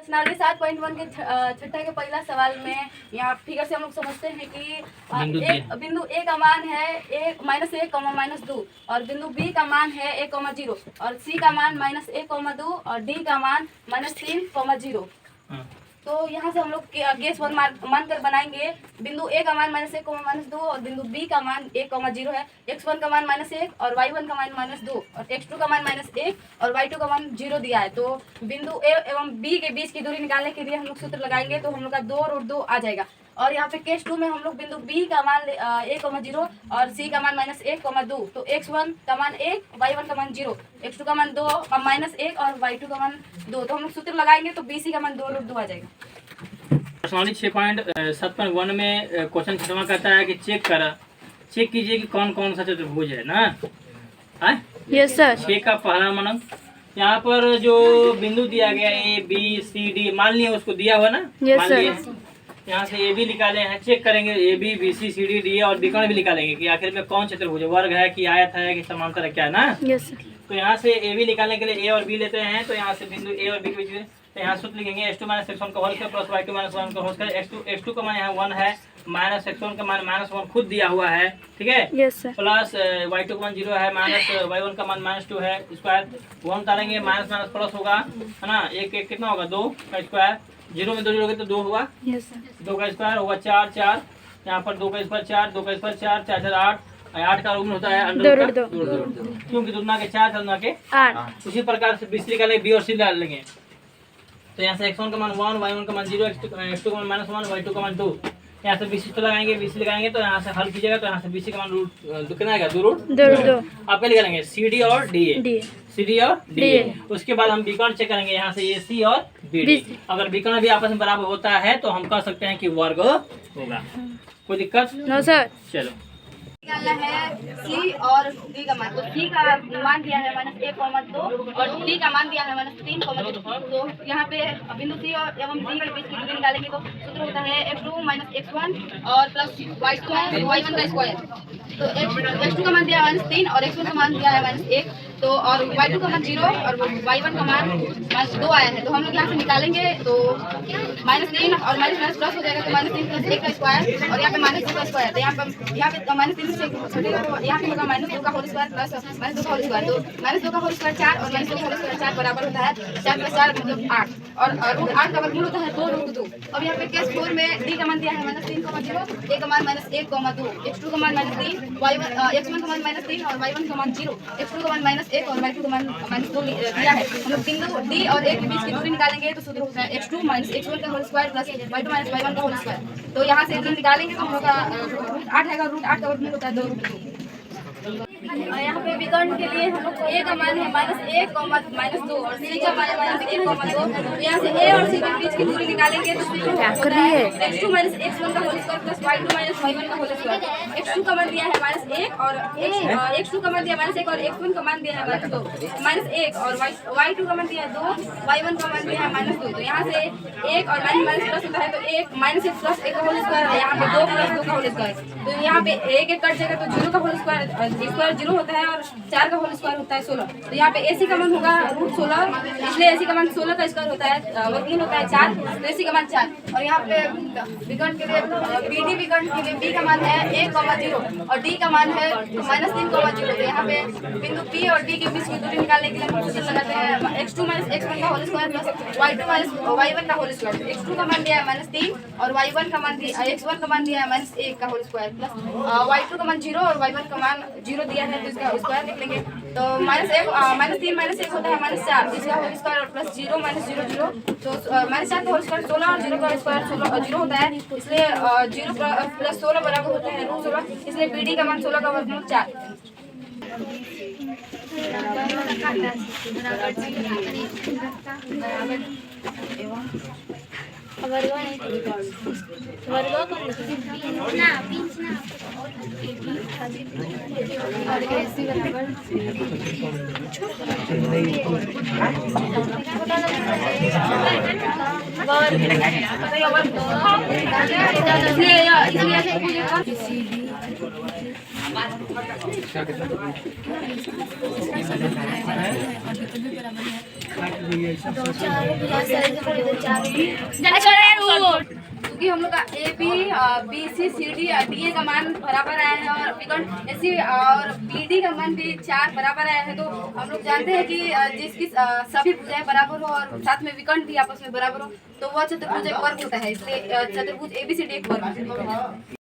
प्रश्नावली 7.1 के छठा के पहला सवाल में यहाँ फिगर से हम लोग समझते हैं कि बिंदु ए का मान है -1, -2 और बिंदु बी का मान है 1, 0 और सी का मान -1, 2 और डी का मान -3, 0। तो यहाँ से हम लोग गेस वन मानकर बनाएंगे। बिंदु ए का मान -1, -2 और बिंदु बी का मान 1, 0 है। x1 का मान -1 और y1 का मान -2 और x2 का मान -1 और y2 का मान 0 दिया है। तो बिंदु ए एवं बी के बीच की दूरी निकालने के लिए हम लोग सूत्र लगाएंगे। तो हम लोग का 2√2 आ जाएगा। और यहाँ पे केस 2 में हम लोग बिंदु बी का मान 1, 0 और सी का मान -1, 2। तो x1 का मान 1, y1 का मान 0, x2 का मान -1 और y2 का मान 2। तो हम लोग सूत्र लगाएंगे तो bc का मान 2√2 आ जाएगा। प्रश्नावली 6.7.1 में क्वेश्चन छठवां कहता है कि चेक कीजिए कि कौन कौन सा चतुर्भुज है ना। Yes sir. 6 का पहला मानक यहाँ पर जो बिंदु दिया गया ए बी सी डी मान लिया उसको दिया हुआ ना। Yes sir. यहाँ से ए बी निकाले हैं, चेक करेंगे A B B C C D D और विकर्ण भी निकालेंगे कि आखिर में कौन चतुर्भुज है, वर्ग है कि आयत है कि समांतर है, क्या है ना। Yes sir. तो यहाँ से ए बी निकालने के लिए ए और बी लेते हैं। तो यहाँ से बिंदु ए और बी के बीच में तो यहाँ सूत्र लिखेंगे x2 - x1 का whole square plus y2 - y1 का होल स्क्वायर। x2 का मान यहाँ 1 है, -x1 का मान -1 खुद दिया हुआ है, ठीक है। Yes sir. प्लस y2 का मान 0 है, y1 का मान -2 है। स्क्वायर 1 उतारेंगे, माइनस प्लस होगा, है ना। एक कितना होगा 2 का स्क्वायर, 0 में 2 जोड़ोगे तो 2 होगा। Yes sir. 2 का स्क्वायर होगा 4 4, यहाँ पर 2 का स्क्वायर 4, 2 का स्क्वायर 4 4 4 8, 8 का रूप होता है अंडर रूट का, क्योंकि दुना के 4 दुना के 8। उसी प्रकार से बीच निकालेंगे, बी और सी डाल लेंगे। तो यहाँ से x1 का मान 1, y1 का मान 0, x2 का मान -1, y2 का मान 2। यहाँ से BC लगाएंगे, BC लगाएंगे तो यहाँ से हल कीजिएगा। तो यहाँ से BC का मान कितना आएगा 2√2। आप क्या निकालेंगे CD और DA, CD और DA। उसके बाद हम विकर्ण चेक करेंगे यहाँ से AC और BD। अगर विकर्ण भी आपस में बराबर होता है तो हम कह सकते हैं कि वर्ग होगा। कोई दिक्कत? No sir. चलो निकालना है सी और डी का मान। तो सी का मान दिया है -1, 2 और डी का मान दिया है -3, 2। तो यहाँ पे बिंदु सी और एवं डी के बीच की दूरी निकालेंगे। तो सूत्र होता है x2 - x1 और प्लस y1 का स्क्वायर। तो x2 का मान दिया है -3 और x1 का मान दिया है -1। तो और y2 का मान 0 और y1 का मान -2 आया है। तो हम लोग यहाँ से निकालेंगे तो -3 और माइनस प्लस हो जाएगा। तो -3 + 1 का स्क्वायर और यहाँ पे -2 का स्क्वायर। तो यहाँ पे -3 से यहाँ पे होगा -2 का होल स्क्वायर प्लस -2 का होल स्क्वायर। तो -2 का होल स्क्वायर 4 और -2 का होल स्क्वायर 4 बराबर होता है 4 + 4 मतलब 8 और √8 का वर्गमूल होता है 2√2। अब यहाँ पे केस 4 में डी का मान दिया है -3, 0, ए का मान -1, 2, x2 का मान -3, x1 का मान -3 और y1 का मान 0, x2 का मान -1 और y2 का मान -2 दिया है। हम लोग बिंदु डी और ए के बीच की दूरी निकालेंगे। तो सूत्र होता है x2 - x1 का whole square plus y2 - y1 का होल स्क्वायर। तो यहाँ से दूरी निकालेंगे तो हम लोग का √8 आएगा। √8 का वर्गमूल होता है 2√2। और यहाँ पे विकर्ण के लिए हम लोग को ए का मान है -1, -2 और सी का मान है -1, 2। तो यहाँ से ए और सी के बीच की दूरी निकालेंगे तो x2 - x1 का whole square plus y2 - y1 का होल स्क्वायर। x2 का मान दिया है -1 और x2 का मान दिया है -1 और x1 का मान दिया है -2, -1 और y2 का मान दिया है 2, y1 का मान दिया है -2। तो यहाँ से 1 और माइनस प्लस होता है तो 1 -1 + 1 का होल स्क्वायर है। यहाँ पे 2 + 2 का होल स्क्वायर। तो यहाँ पे 1 कट जाएगा तो 0 का होल स्क्वायर 0 होता है और 4 का होल स्क्वायर होता है 16। तो यहाँ पे AC का मान होगा √16, इसलिए AC का मान 16 का स्क्वायर होता है, वर्गमूल होता है 4। तो AC का मान 4। और यहाँ पे विकर्ण के लिए BD विकर्ण के लिए B का मान है 1, 0 और D का मान है -3, 0। तो यहाँ पे बिंदु B और D के बीच की दूरी निकालने के लिए हम सूत्र लगाते हैं x2 - x1 का whole square plus y2 - y1 का होल स्क्वायर। x2 का मान दिया है -3 और y1 का मान x1 का मान दिया है -1 का होल स्क्वायर प्लस y2 का मान 0 और y1 का मान 0 दिया है। तो इसका स्क्वायर लिख लेंगे। तो -3 -1 होता है -4, इसका होल स्क्वायर और प्लस 0 - 0 0। तो -4 का होल स्क्वायर 16 और 0 का स्क्वायर 0 होता है, इसलिए 0 + 16 बराबर होता है √16। इसलिए BD का मान 16 का वर्गमूल 4। क्योंकि हम लोग का A B B C C D D A का मान बराबर आया है और विकर्ण एस सी और बी डी का मान भी 4 बराबर आया है। तो हम लोग जानते हैं कि जिसकी सभी भुजाएं बराबर हो और साथ में विकर्ण भी आपस में बराबर हो तो वह चतुर्भुज एक वर्ग होता है। इसलिए चतुर्भुज ए बी सी डी एक वर्ग है।